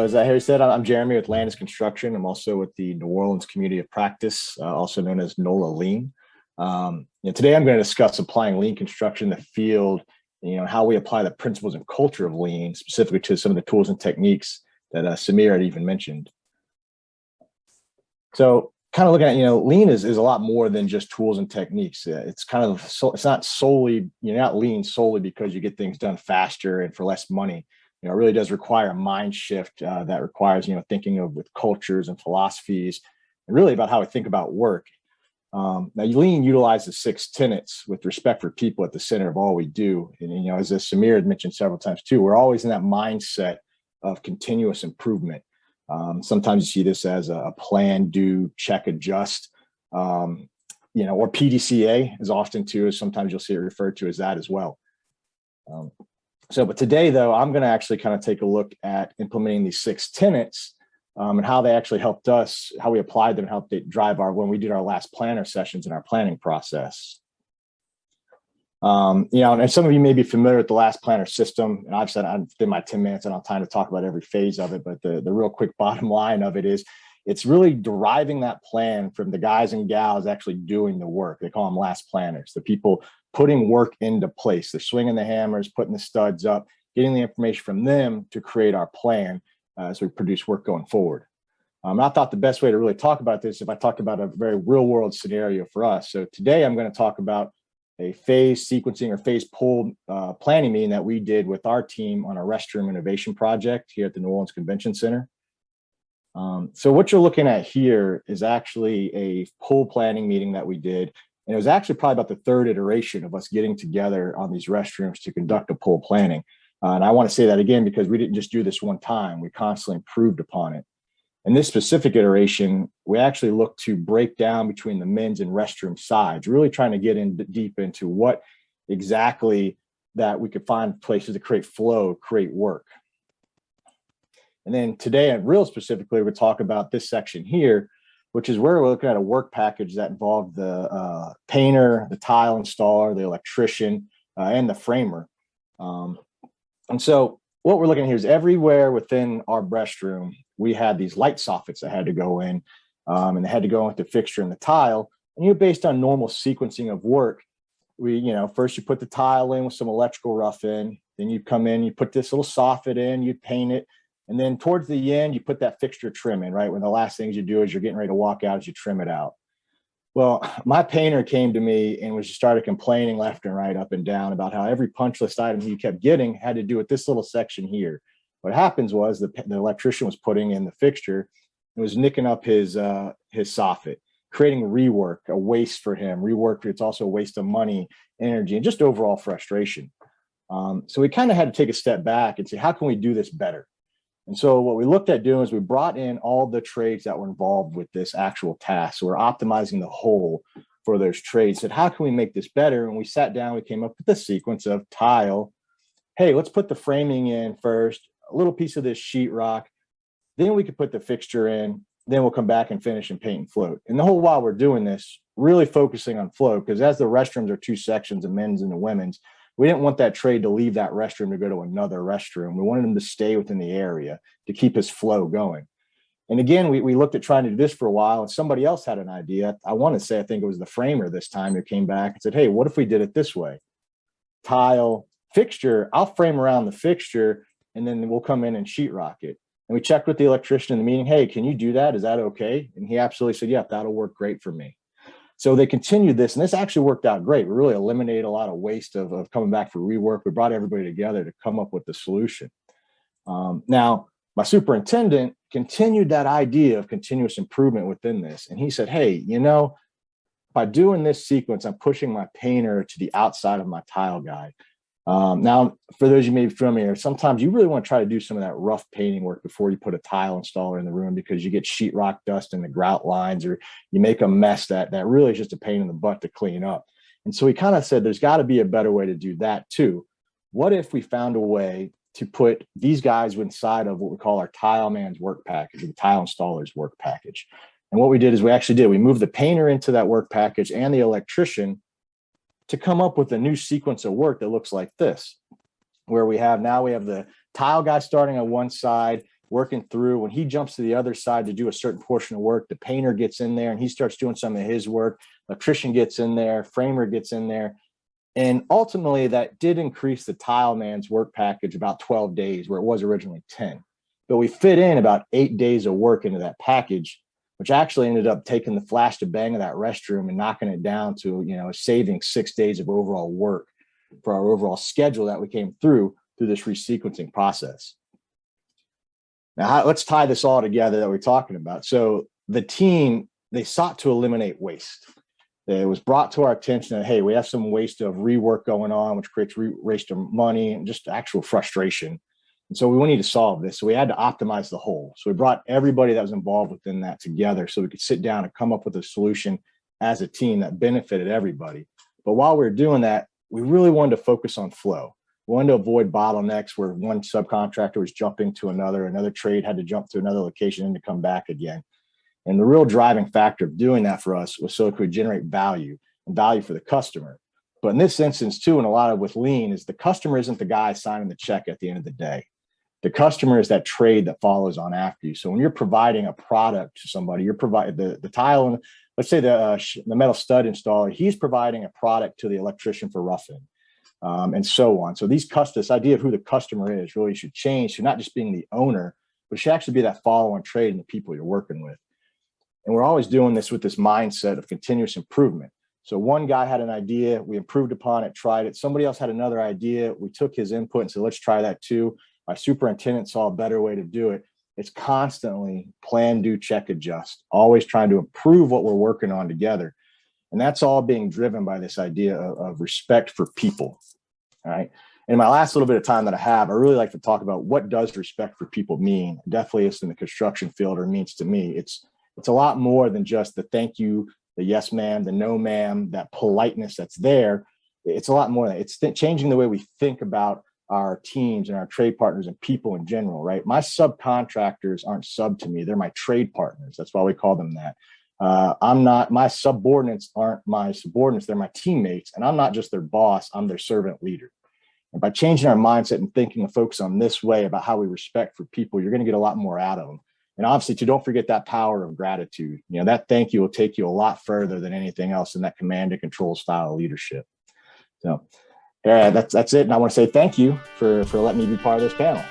So as Harry said, I'm Jeremy with Landis Construction. I'm also with the New Orleans Community of Practice, also known as NOLA Lean. Today I'm going to discuss applying lean construction in the field, how we apply the principles and culture of lean, specifically to some of the tools and techniques that Samir had even mentioned. So kind of looking at, lean is a lot more than just tools and techniques. It's kind of, it's not solely, you're not lean solely because you get things done faster and for less money. It really does require a mind shift that requires, thinking of with cultures and philosophies, and really about how we think about work. Now, lean utilizes 6 tenets with respect for people at the center of all we do. And, as Samir had mentioned several times too, we're always in that mindset of continuous improvement. Sometimes you see this as a plan, do, check, adjust, or PDCA is often too, sometimes you'll see it referred to as that as well. But today, though, I'm going to actually kind of take a look at implementing these 6 tenets and how they actually helped us, how we applied them, helped it drive when we did our last planner sessions in our planning process. And some of you may be familiar with the last planner system. And I've said I did my 10 minutes. I don't have time to talk about every phase of it, but the real quick bottom line of it is it's really deriving that plan from the guys and gals actually doing the work. They call them last planners, the people putting work into place. They're swinging the hammers, putting the studs up, getting the information from them to create our plan as we produce work going forward. I thought the best way to really talk about this, if I talked about a very real world scenario for us. So today I'm going to talk about a phase sequencing or phase pull planning meeting that we did with our team on a restroom innovation project here at the New Orleans Convention Center. So what you're looking at here is actually a pull planning meeting that we did. And it was actually probably about the 3rd iteration of us getting together on these restrooms to conduct a pull planning. And I want to say that again, because we didn't just do this one time, we constantly improved upon it. In this specific iteration, we actually looked to break down between the men's and restroom sides, really trying to get in deep into what exactly that we could find places to create flow, create work. And then today, and real specifically, we'll talk about this section here, which is where we're looking at a work package that involved the painter, the tile installer, the electrician, and the framer. And so what we're looking at here is everywhere within our restroom, we had these light soffits that had to go in, and they had to go with the fixture and the tile. And based on normal sequencing of work, first you put the tile in with some electrical rough in, then you come in, you put this little soffit in, you paint it. And then towards the end, you put that fixture trim in, right? When the last things you do is you're getting ready to walk out as you trim it out. Well, my painter came to me and was just started complaining left and right, up and down about how every punch list item he kept getting had to do with this little section here. What happens was the electrician was putting in the fixture and was nicking up his soffit, creating rework, a waste for him. Rework, it's also a waste of money, energy, and just overall frustration. So we kind of had to take a step back and say, how can we do this better? And so what we looked at doing is we brought in all the trades that were involved with this actual task. So we're optimizing the whole for those trades. Said, how can we make this better? And we sat down, we came up with the sequence of tile. Hey, let's put the framing in first, a little piece of this sheetrock. Then we could put the fixture in. Then we'll come back and finish and paint and float. And the whole while we're doing this, really focusing on flow, because as the restrooms are 2 sections, the men's and the women's, we didn't want that trade to leave that restroom to go to another restroom. We wanted him to stay within the area to keep his flow going. And again, we looked at trying to do this for a while, and somebody else had an idea. I want to say, I think it was the framer this time who came back and said, hey, what if we did it this way? Tile, fixture, I'll frame around the fixture, and then we'll come in and sheetrock it. And we checked with the electrician in the meeting, hey, can you do that? Is that okay? And he absolutely said, yeah, that'll work great for me. So they continued this, and this actually worked out great. We really eliminated a lot of waste of coming back for rework. We brought everybody together to come up with the solution. Now, my superintendent continued that idea of continuous improvement within this. And he said, hey, by doing this sequence, I'm pushing my painter to the outside of my tile guy. Now, for those of you may be familiar, sometimes you really want to try to do some of that rough painting work before you put a tile installer in the room, because you get sheetrock dust in the grout lines, or you make a mess that really is just a pain in the butt to clean up. And so he kind of said, there's got to be a better way to do that too. What if we found a way to put these guys inside of what we call our tile man's work package, or the tile installer's work package? And what we did is we moved the painter into that work package and the electrician to come up with a new sequence of work that looks like this, where we have the tile guy starting on one side working through. When he jumps to the other side to do a certain portion of work, the painter gets in there and he starts doing some of his work. Electrician gets in there, framer gets in there. And ultimately, that did increase the tile man's work package about 12 days, where it was originally 10. But we fit in about 8 days of work into that package, which actually ended up taking the flash to bang of that restroom and knocking it down to, saving 6 days of overall work for our overall schedule that we came through this resequencing process. Now, let's tie this all together that we're talking about. So the team, they sought to eliminate waste. It was brought to our attention that, hey, we have some waste of rework going on, which creates waste of money and just actual frustration. And so we need to solve this. So we had to optimize the whole. So we brought everybody that was involved within that together so we could sit down and come up with a solution as a team that benefited everybody. But while we were doing that, we really wanted to focus on flow. We wanted to avoid bottlenecks where one subcontractor was jumping to another trade had to jump to another location and to come back again. And the real driving factor of doing that for us was so it could generate value and value for the customer. But in this instance, too, and a lot of with lean, is the customer isn't the guy signing the check at the end of the day. The customer is that trade that follows on after you. So when you're providing a product to somebody, you're providing the tile, and let's say the metal stud installer, he's providing a product to the electrician for roughing, and so on. So this idea of who the customer is really should change to not just being the owner, but it should actually be that follow-on trade and the people you're working with. And we're always doing this with this mindset of continuous improvement. So one guy had an idea, we improved upon it, tried it. Somebody else had another idea. We took his input and said, let's try that too. My superintendent saw a better way to do it. It's constantly plan, do, check, adjust, always trying to improve what we're working on together. And that's all being driven by this idea of respect for people. All right. In my last little bit of time that I have, I really like to talk about what does respect for people mean. Definitely it's in the construction field, or means to me. It's a lot more than just the thank you, the yes ma'am, the no ma'am, that politeness that's there. It's a lot more than that. It's changing the way we think about our teams and our trade partners and people in general, right? My subcontractors aren't sub to me. They're my trade partners. That's why we call them that. My subordinates aren't my subordinates. They're my teammates. And I'm not just their boss. I'm their servant leader. And by changing our mindset and thinking and focus on this way about how we respect for people, you're going to get a lot more out of them. And obviously, too, don't forget that power of gratitude. That thank you will take you a lot further than anything else in that command and control style of leadership. So that's it. And I want to say thank you for letting me be part of this panel.